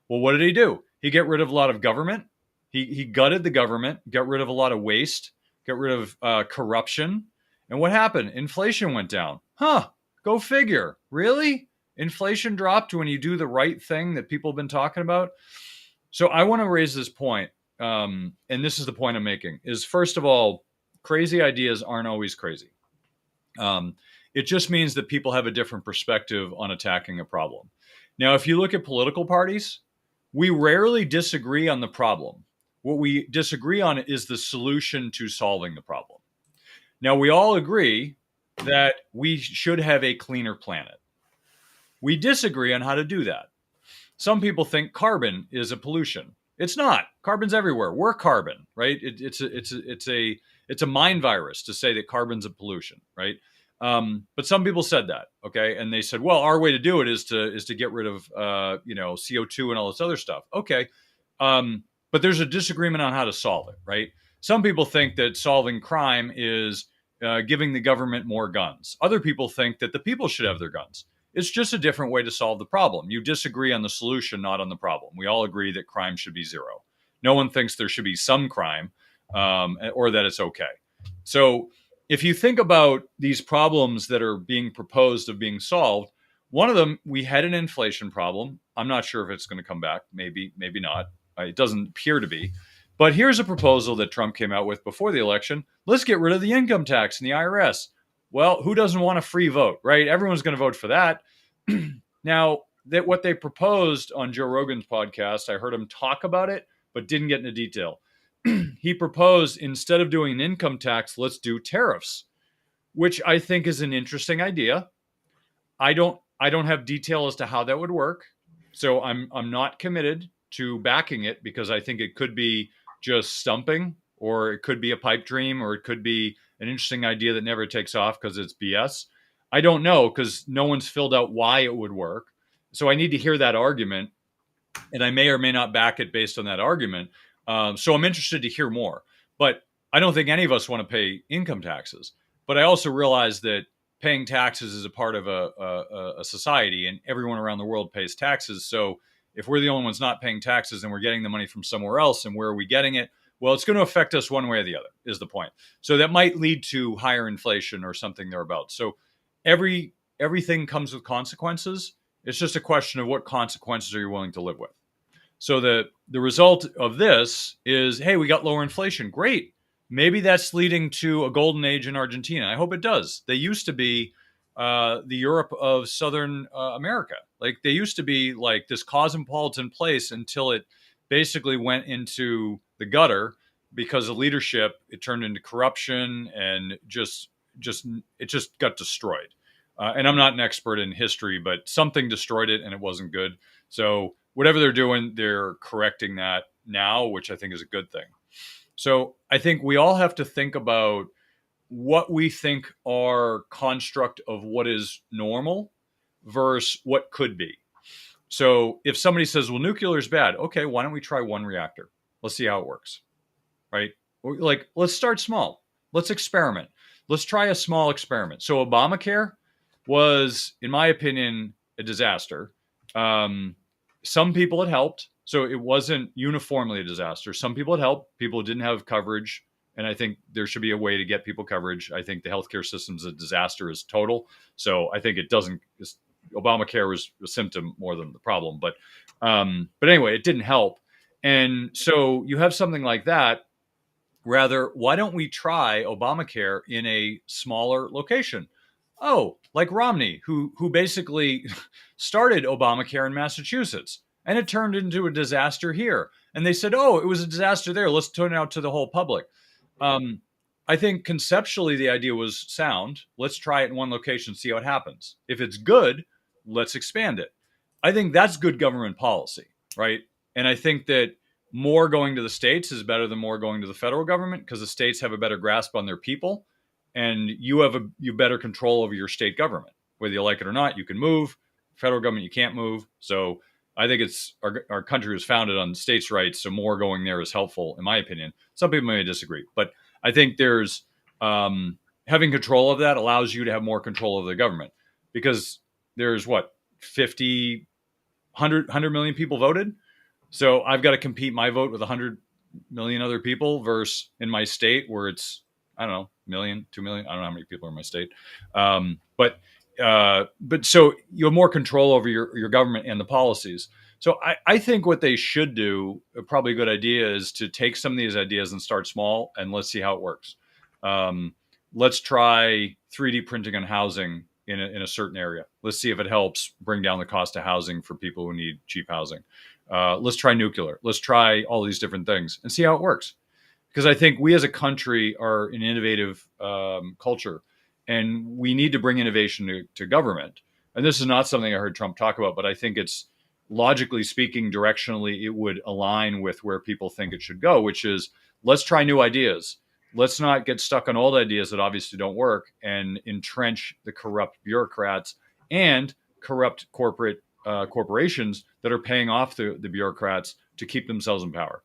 Well, what did he do? He got rid of a lot of government. He gutted the government, got rid of a lot of waste, got rid of corruption. And what happened? Inflation went down. Huh, go figure. Really? Inflation dropped when you do the right thing that people have been talking about? So I want to raise this point, and this is the point I'm making, is first of all, crazy ideas aren't always crazy. It just means that people have a different perspective on attacking a problem. Now, if you look at political parties, we rarely disagree on the problem. What we disagree on is the solution to solving the problem. Now, we all agree that we should have a cleaner planet. We disagree on how to do that. Some people think carbon is a pollution. It's not. Carbon's everywhere. We're carbon, right? It's a mind virus to say that carbon's a pollution, right? But some people said that, okay, and they said, well, our way to do it is to get rid of CO2 and all this other stuff, okay. But there's a disagreement on how to solve it, right? Some people think that solving crime is giving the government more guns. Other people think that the people should have their guns. It's just a different way to solve the problem. You disagree on the solution, not on the problem. We all agree that crime should be zero. No one thinks there should be some crime or that it's okay. So if you think about these problems that are being proposed of being solved, one of them, we had an inflation problem. I'm not sure if it's going to come back. Maybe, maybe not. It doesn't appear to be. But here's a proposal that Trump came out with before the election. Let's get rid of the income tax and the IRS. Well, who doesn't want a free vote, right? Everyone's going to vote for that. Now, that what they proposed on Joe Rogan's podcast, I heard him talk about it, but didn't get into detail. He proposed, instead of doing an income tax, let's do tariffs, which I think is an interesting idea. I don't have detail as to how that would work, so I'm not committed to backing it because I think it could be just stumping, or it could be a pipe dream, or it could be an interesting idea that never takes off because it's BS. I don't know, because no one's filled out why it would work. So I need to hear that argument, and I may or may not back it based on that argument. So I'm interested to hear more. But I don't think any of us want to pay income taxes. But I also realize that paying taxes is a part of a society, and everyone around the world pays taxes. So if we're the only ones not paying taxes and we're getting the money from somewhere else, and where are we getting it? Well, it's going to affect us one way or the other, is the point. So that might lead to higher inflation or something thereabouts. So everything comes with consequences. It's just a question of what consequences are you willing to live with. So the result of this is, hey, we got lower inflation. Great. Maybe that's leading to a golden age in Argentina. I hope it does. They used to be the Europe of Southern America. Like, they used to be like this cosmopolitan place until it basically went into the gutter because of leadership. It turned into corruption, and it just got destroyed. And I'm not an expert in history, but something destroyed it, and it wasn't good. So whatever they're doing, they're correcting that now, which I think is a good thing. So I think we all have to think about what we think are construct of what is normal versus what could be. So if somebody says, well, nuclear is bad, okay, why don't we try one reactor? Let's see how it works, right? Like, let's start small. Let's experiment. Let's try a small experiment. So Obamacare was, in my opinion, a disaster. Some people it helped. So it wasn't uniformly a disaster. Some people it helped. People didn't have coverage. And I think there should be a way to get people coverage. I think the healthcare system is a disaster is total. So I think it doesn't, Obamacare was a symptom more than the problem. But anyway, it didn't help. And so you have something like that. Rather, why don't we try Obamacare in a smaller location? Oh, like Romney, who basically started Obamacare in Massachusetts, and it turned into a disaster here. And they said, oh, it was a disaster there. Let's turn it out to the whole public. I think conceptually the idea was sound. Let's try it in one location, see how it happens. If it's good, let's expand it. I think that's good government policy, right? And I think that more going to the states is better than more going to the federal government, because the states have a better grasp on their people. and you better control over your state government, whether you like it or not. You can move. Federal government, you can't move. So I think it's our country was founded on states' rights, so more going there is helpful, in my opinion. Some people may disagree, but I think there's having control of that allows you to have more control of the government, because there's what 50, 100 million people voted. So I've got to compete my vote with 100 million other people versus in my state where it's, I don't know, million, 2 million. I don't know how many people are in my state. But so you have more control over your government and the policies. So I think what they should do, probably a good idea, is to take some of these ideas and start small, and let's see how it works. Let's try 3D printing on housing in a certain area. Let's see if it helps bring down the cost of housing for people who need cheap housing. Let's try nuclear. Let's try all these different things and see how it works. Because I think we as a country are an innovative culture, and we need to bring innovation to government. And this is not something I heard Trump talk about, but I think it's, logically speaking, directionally, it would align with where people think it should go, which is, let's try new ideas. Let's not get stuck on old ideas that obviously don't work and entrench the corrupt bureaucrats and corrupt corporations that are paying off the bureaucrats to keep themselves in power.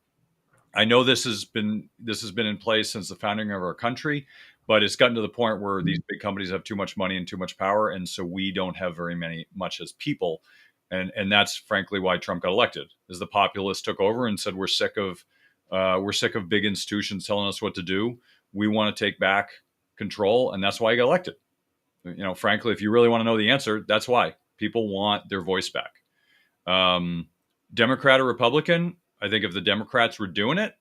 I know this has been in place since the founding of our country, but it's gotten to the point where these big companies have too much money and too much power, and so we don't have very much as people, and that's frankly why Trump got elected. Is the populace took over and said, we're sick of big institutions telling us what to do. We want to take back control, and that's why he got elected. Frankly, if you really want to know the answer, that's why people want their voice back. Democrat or Republican, I think if the Democrats were doing it,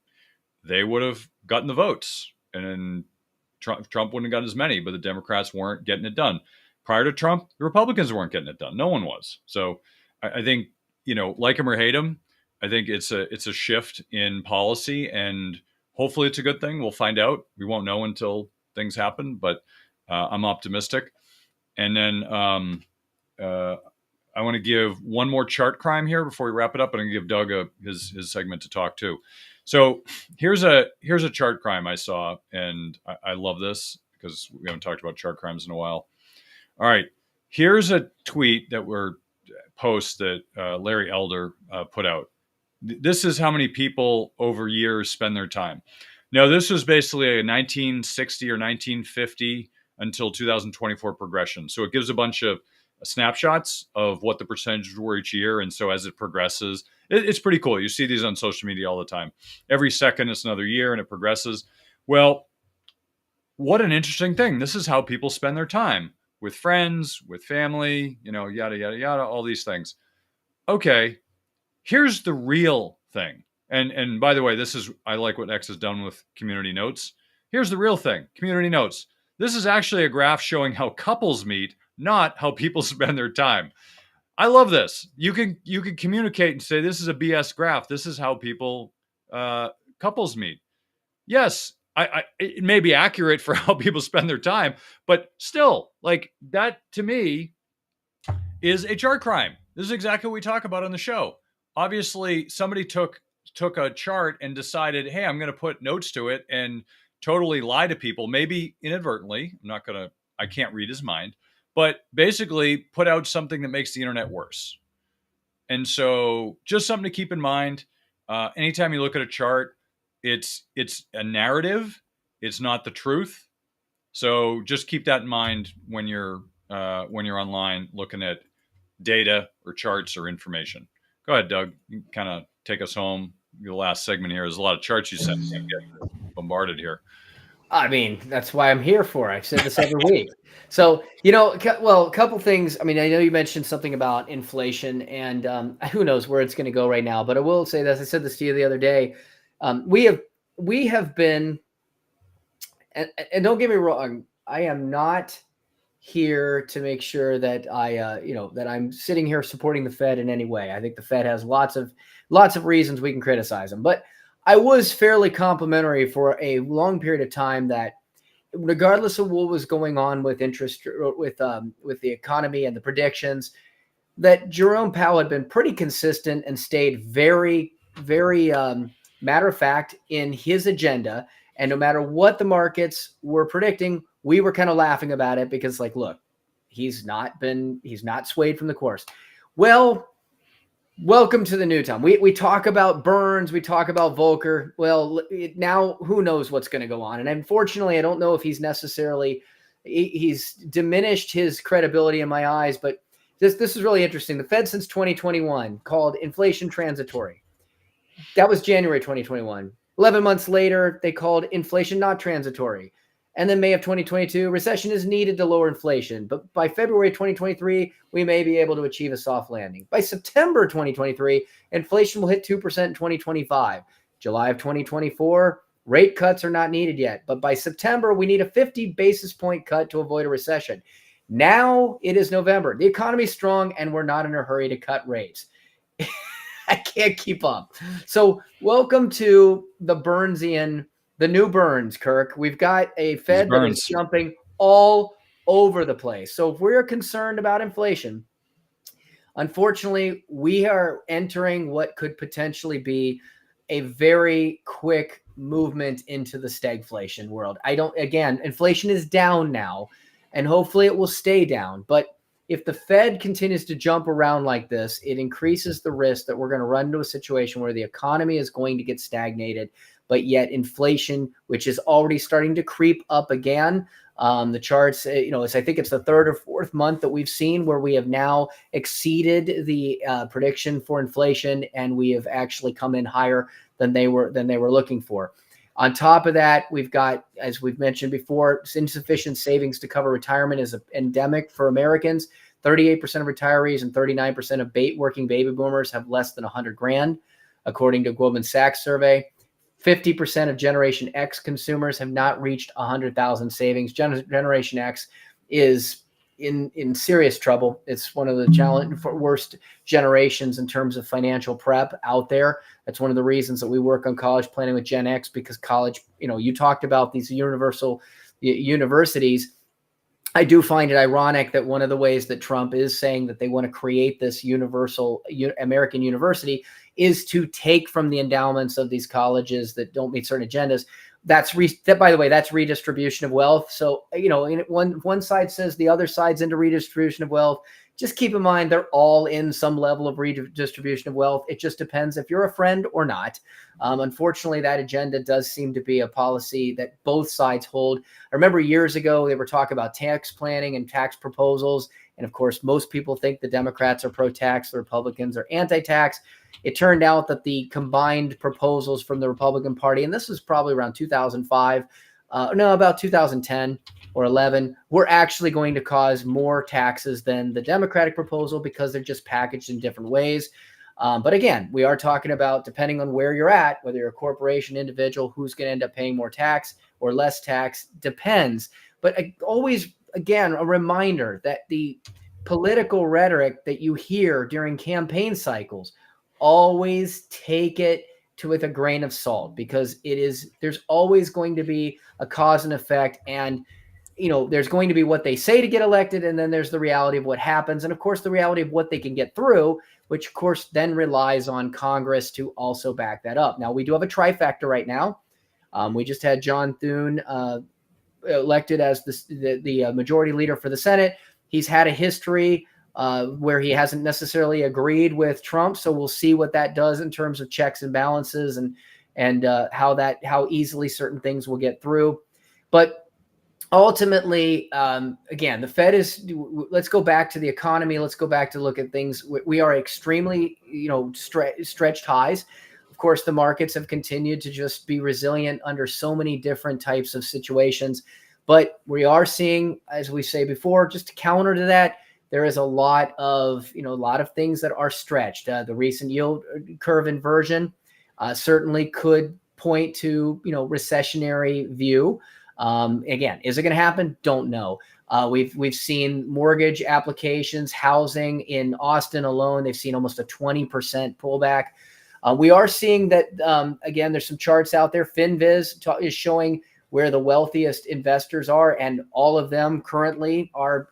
they would have gotten the votes, and then Trump wouldn't have gotten as many, but the Democrats weren't getting it done. Prior to Trump, the Republicans weren't getting it done. No one was. So I think, like him or hate him, I think it's a shift in policy, and hopefully it's a good thing. We'll find out. We won't know until things happen, but I'm optimistic. And then I want to give one more chart crime here before we wrap it up, and I'm going to give Doug his segment to talk too. So here's a chart crime I saw, and I love this because we haven't talked about chart crimes in a while. All right, here's a tweet post that Larry Elder put out. This is how many people over years spend their time. Now, this was basically a 1960 or 1950 until 2024 progression. So it gives a bunch of snapshots of what the percentages were each year. And so as it progresses, it's pretty cool. You see these on social media all the time. Every second it's another year and it progresses. Well, what an interesting thing. This is how people spend their time, with friends, with family, yada, yada, yada, all these things. Okay, here's the real thing. And by the way, I like what X has done with community notes. Here's the real thing, community notes. This is actually a graph showing how couples meet, not how people spend their time. I love this. You can communicate and say, this is a BS graph. This is how couples meet. Yes, it may be accurate for how people spend their time, but still, like, that to me is a chart crime. This is exactly what we talk about on the show. Obviously, somebody took a chart and decided, hey, I'm going to put notes to it and totally lie to people, maybe inadvertently. I can't read his mind, but basically put out something that makes the internet worse. And so just something to keep in mind. Anytime you look at a chart, it's a narrative. It's not the truth. So just keep that in mind when you're online looking at data or charts or information. Go ahead, Doug. You can kind of take us home. Your last segment here. There's a lot of charts you sent. I'm getting bombarded here. I mean, that's why I'm here for. I said this every week. So, a couple things. I mean, I know you mentioned something about inflation, and who knows where it's going to go right now. But I will say this. I said this to you the other day. We have been, and don't get me wrong, I am not here to make sure that that I'm sitting here supporting the Fed in any way. I think the Fed has lots of reasons we can criticize them, but I was fairly complimentary for a long period of time that, regardless of what was going on with interest, with the economy and the predictions, that Jerome Powell had been pretty consistent and stayed very, very matter of fact in his agenda. And no matter what the markets were predicting, we were kind of laughing about it because, like, look, he's not swayed from the course. Well, welcome to the new time. We talk about Burns, we talk about Volcker. Well, now who knows what's going to go on? And unfortunately, I don't know if he's diminished his credibility in my eyes, but this is really interesting. The Fed since 2021 called inflation transitory. That was January 2021. 11 months later, they called inflation not transitory. And then May of 2022, recession is needed to lower inflation. But by February 2023, we may be able to achieve a soft landing. By September 2023, inflation will hit 2% in 2025. July of 2024, rate cuts are not needed yet. But by September, we need a 50 basis point cut to avoid a recession. Now it is November. The economy is strong, and we're not in a hurry to cut rates. I can't keep up. So welcome to the Burnsian, the new Burns, Kirk. We've got a Fed that is jumping all over the place. So if we're concerned about inflation, unfortunately, we are entering what could potentially be a very quick movement into the stagflation world. Inflation is down now, and hopefully it will stay down. But if the Fed continues to jump around like this, it increases the risk that we're going to run into a situation where the economy is going to get stagnated, but yet inflation, which is already starting to creep up again. The charts, I think it's the third or fourth month that we've seen where we have now exceeded the prediction for inflation, and we have actually come in higher than they were looking for. On top of that, we've got, as we've mentioned before, insufficient savings to cover retirement is endemic for Americans. 38% of retirees and 39% of working baby boomers have less than $100,000, according to Goldman Sachs survey. 50% of Generation X consumers have not reached 100,000 savings. Generation X is in serious trouble. It's one of the worst generations in terms of financial prep out there. That's one of the reasons that we work on college planning with Gen X, because college, you talked about these universal universities. I do find it ironic that one of the ways that Trump is saying that they want to create this universal American university is to take from the endowments of these colleges that don't meet certain agendas. By the way, that's redistribution of wealth. So, one side says the other side's into redistribution of wealth. Just keep in mind, they're all in some level of redistribution of wealth. It just depends if you're a friend or not. Unfortunately, that agenda does seem to be a policy that both sides hold. I remember years ago, they were talking about tax planning and tax proposals. And of course, most people think the Democrats are pro-tax, the Republicans are anti-tax. It turned out that the combined proposals from the Republican Party, and this was probably around 2005, about 2010 or 11, were actually going to cause more taxes than the Democratic proposal because they're just packaged in different ways. But again, we are talking about, depending on where you're at, whether you're a corporation, individual, who's going to end up paying more tax or less tax, depends. But always, again, a reminder that the political rhetoric that you hear during campaign cycles, always take it with a grain of salt, because there's always going to be a cause and effect, and there's going to be what they say to get elected, and then there's the reality of what happens, and of course the reality of what they can get through, which of course then relies on Congress to also back that up. Now, we do have a trifecta right now. We just had John Thune elected as the majority leader for the Senate. He's had a history where he hasn't necessarily agreed with Trump. So we'll see what that does in terms of checks and balances and how easily certain things will get through. But ultimately, again, the Fed let's go back to the economy. Let's go back to look at things. We are extremely, stretched highs. Of course, the markets have continued to just be resilient under so many different types of situations. But we are seeing, as we say before, just to counter to that, there is a lot of things that are stretched. The recent yield curve inversion certainly could point to, recessionary view. Again, is it going to happen? Don't know. We've seen mortgage applications, housing in Austin alone. They've seen almost a 20% pullback. We are seeing that, again, there's some charts out there. FinViz is showing where the wealthiest investors are, and all of them currently are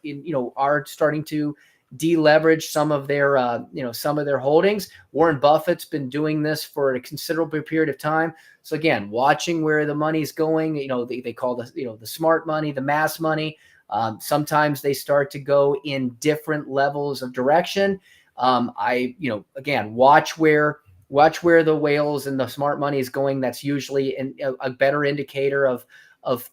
starting to deleverage some of their some of their holdings. Warren Buffett's been doing this for a considerable period of time. So again, watching where the money's going, they call the smart money, the mass money. Sometimes they start to go in different levels of direction. Again, watch where the whales and the smart money is going. That's usually a better indicator of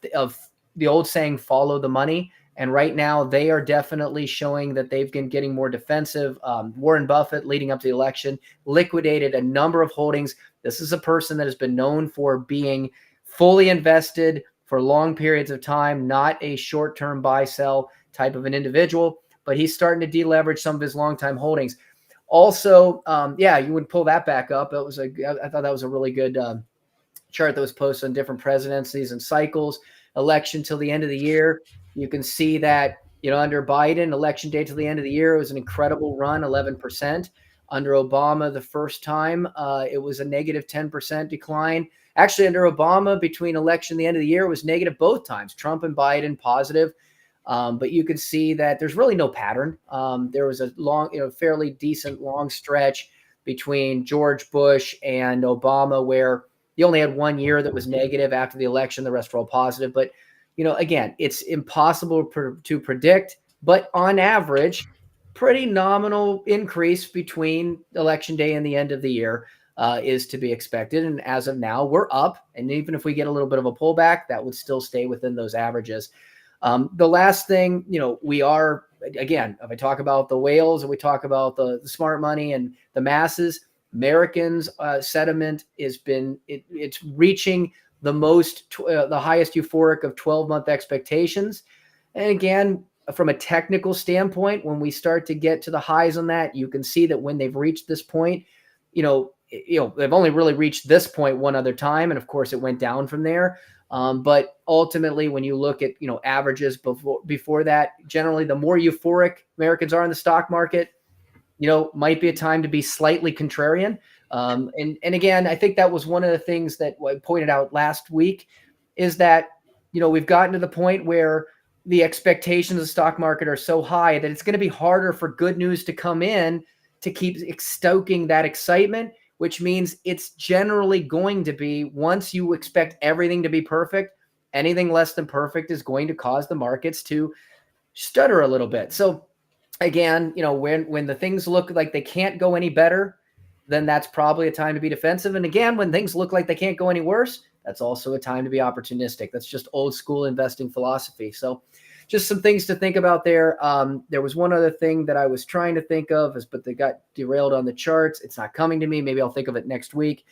the old saying, follow the money. And right now they are definitely showing that they've been getting more defensive. Warren Buffett, leading up to the election, liquidated a number of holdings. This is a person that has been known for being fully invested for long periods of time, not a short-term buy-sell type of an individual, but he's starting to deleverage some of his long-time holdings. Also, you would pull that back up. I thought that was a really good chart that was posted on different presidencies and cycles, election till the end of the year. You can see that, under Biden, election day till the end of the year, it was an incredible run, 11%. Under Obama, the first time, it was a negative 10% decline. Actually, under Obama, between election and the end of the year, it was negative both times. Trump and Biden, positive. But you can see that there's really no pattern. There was a fairly decent long stretch between George Bush and Obama where you only had 1 year that was negative after the election. The rest were all positive. But, again, it's impossible to predict. But on average, pretty nominal increase between election day and the end of the year is to be expected. And as of now, we're up. And even if we get a little bit of a pullback, that would still stay within those averages. The last thing, we are, again, if I talk about the whales and we talk about the smart money and the masses, Americans' sentiment it's reaching the highest euphoric of 12-month expectations. And again, from a technical standpoint, when we start to get to the highs on that, you can see that when they've reached this point, they've only really reached this point one other time. And of course it went down from there. But ultimately, when you look at, averages before that, generally the more euphoric Americans are in the stock market, might be a time to be slightly contrarian. And again, I think that was one of the things that I pointed out last week is that, we've gotten to the point where the expectations of the stock market are so high that it's going to be harder for good news to come in to keep stoking that excitement, which means it's generally going to be, once you expect everything to be perfect, anything less than perfect is going to cause the markets to stutter a little bit. So again, when the things look like they can't go any better, then that's probably a time to be defensive. And again, when things look like they can't go any worse, that's also a time to be opportunistic. That's just old school investing philosophy. So just some things to think about there. There was one other thing that I was trying to think of, but they got derailed on the charts. It's not coming to me. Maybe I'll think of it next week.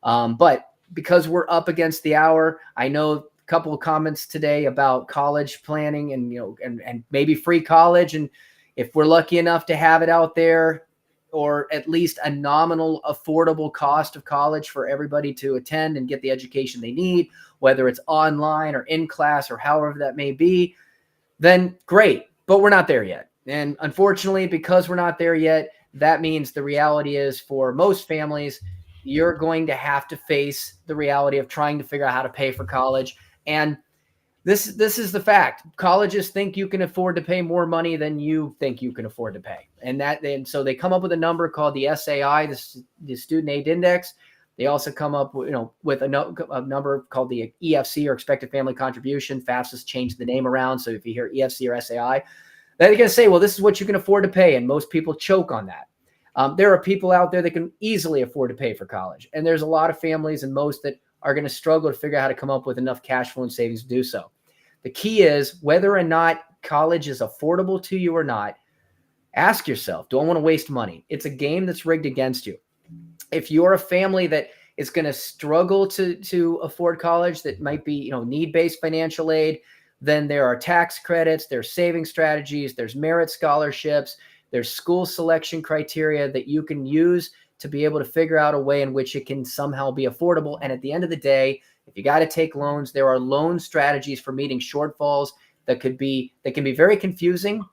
But because we're up against the hour, I know a couple of comments today about college planning and, and maybe free college. And if we're lucky enough to have it out there, or at least a nominal affordable cost of college for everybody to attend and get the education they need, whether it's online or in class or however that may be, then great. But we're not there yet. And unfortunately, because we're not there yet, that means the reality is for most families, you're going to have to face the reality of trying to figure out how to pay for college. And this is the fact. Colleges think you can afford to pay more money than you think you can afford to pay. And so they come up with a number called the SAI, the Student Aid Index. They also come up with a number called the EFC, or Expected Family Contribution. FAFSA's changed the name around. So if you hear EFC or SAI, then they're going to say, well, this is what you can afford to pay. And most people choke on that. There are people out there that can easily afford to pay for college. And there's a lot of families and most that are going to struggle to figure out how to come up with enough cash flow and savings to do so. The key is whether or not college is affordable to you or not, ask yourself, do I want to waste money? It's a game that's rigged against you. If you're a family that is going to struggle to afford college, that might be, need-based financial aid, then there are tax credits, there's saving strategies, there's merit scholarships, there's school selection criteria that you can use to be able to figure out a way in which it can somehow be affordable. And at the end of the day, if you got to take loans, there are loan strategies for meeting shortfalls that can be very confusing,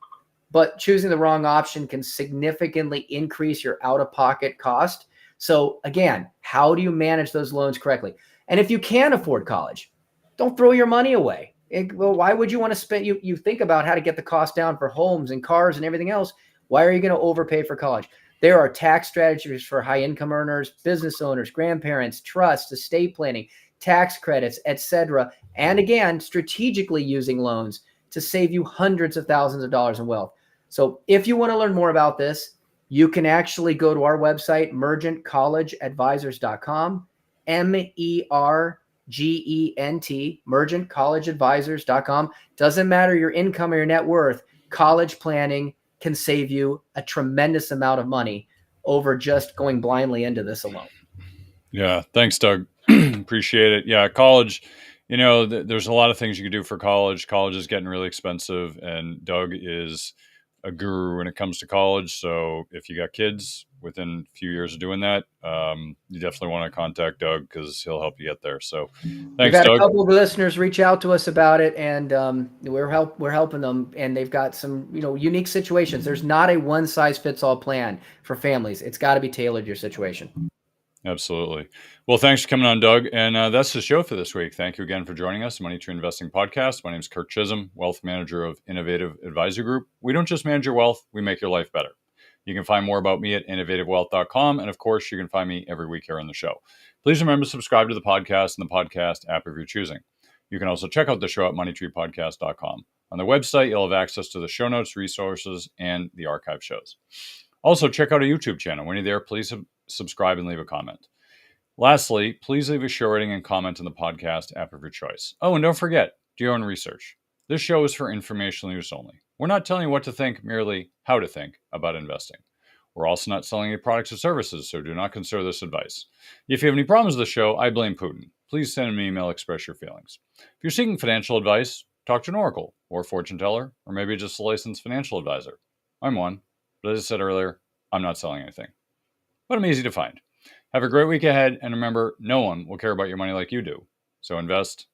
but choosing the wrong option can significantly increase your out-of-pocket cost. So again, how do you manage those loans correctly? And if you can afford college, don't throw your money away. Well, why would you want to spend? You think about how to get the cost down for homes and cars and everything else. Why are you going to overpay for college? There are tax strategies for high income earners, business owners, grandparents, trust, estate planning, tax credits, etc. And again, strategically using loans to save you hundreds of thousands of dollars in wealth. So if you want to learn more about this, you can actually go to our website, mergentcollegeadvisors.com, MERGENT, mergentcollegeadvisors.com. Doesn't matter your income or your net worth, college planning can save you a tremendous amount of money over just going blindly into this alone. Yeah. Thanks, Doug. Appreciate it. Yeah. College, there's a lot of things you can do for college. College is getting really expensive, and Doug is a guru when it comes to college. So if you got kids within a few years of doing that, you definitely want to contact Doug because he'll help you get there. So We've thanks, had Doug. a couple of listeners reach out to us about it, and we're helping them, and they've got some unique situations. There's not a one size fits all plan for families. It's got to be tailored to your situation. Absolutely. Well, thanks for coming on, Doug. And that's the show for this week. Thank you again for joining us, Money Tree Investing Podcast. My name is Kirk Chisholm, Wealth Manager of Innovative Advisor Group. We don't just manage your wealth, we make your life better. You can find more about me at innovativewealth.com. And of course, you can find me every week here on the show. Please remember to subscribe to the podcast and the podcast app of your choosing. You can also check out the show at moneytreepodcast.com. On the website, you'll have access to the show notes, resources, and the archive shows. Also, check out our YouTube channel. When you're there, please subscribe and leave a comment. Lastly, please leave a show rating and comment in the podcast app of your choice. Oh, and don't forget, do your own research. This show is for informational use only. We're not telling you what to think, merely how to think about investing. We're also not selling any products or services, so do not consider this advice. If you have any problems with the show, I blame Putin. Please send me an email, express your feelings. If you're seeking financial advice, talk to an oracle or a fortune teller, or maybe just a licensed financial advisor. I'm one, but as I said earlier, I'm not selling anything. But I'm easy to find. Have a great week ahead, and remember, no one will care about your money like you do. So invest